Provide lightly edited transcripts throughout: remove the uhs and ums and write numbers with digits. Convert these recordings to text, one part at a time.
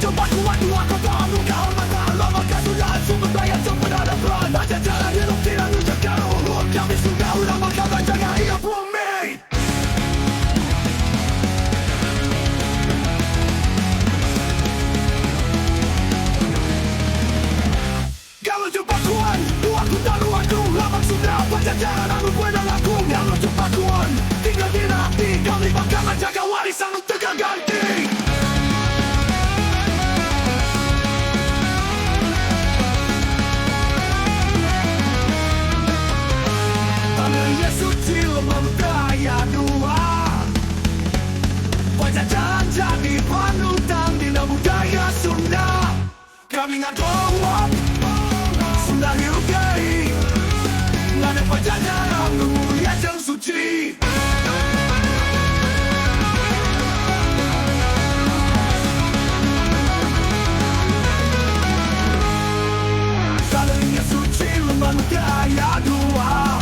cepat kuat dua kepala kehormatan lama kesudahan sumber daya peradaban Pajajaran hidup tidak menjaga uhur kami sudah ulama kata jaga hidup bumi Kalau cepat kuat dua kuda luarku lama sudah Pajajaran aku pedang aku Kalau cepat kuat tinggal di hati kami bakalan jaga warisan untuk ganti suci memperkaya dua Pajajaran jadi panutan bina budaya Sunda Kami ngagowo Sunda hidup gay Ngada pajajaran mulia dan suci Kalinya suci memperkaya dua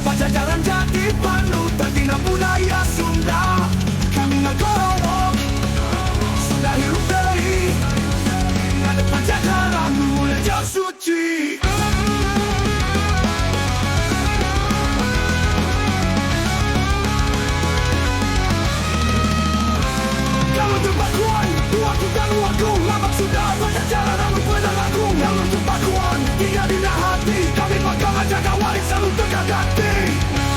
Pajajaran jadi panutan bina budaya Sunda Kami ngagowo Sunda hidup dari Ngada pajajaran mulia dan suci Kalau tempat kuat dua kita luarku lama sudah Pajajaran aku pedang aku Kalau tempat kuat tinggal di hati kami bakalan jaga warisan untuk ganti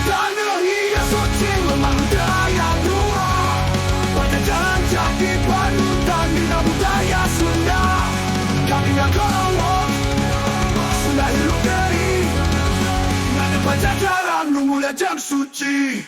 Tanah ia suci memang daya dua Pajajaran jadi panutan bina budaya Sunda Kami ngagowo Sunda hidup dari Ngada pajajaran mulia dan suci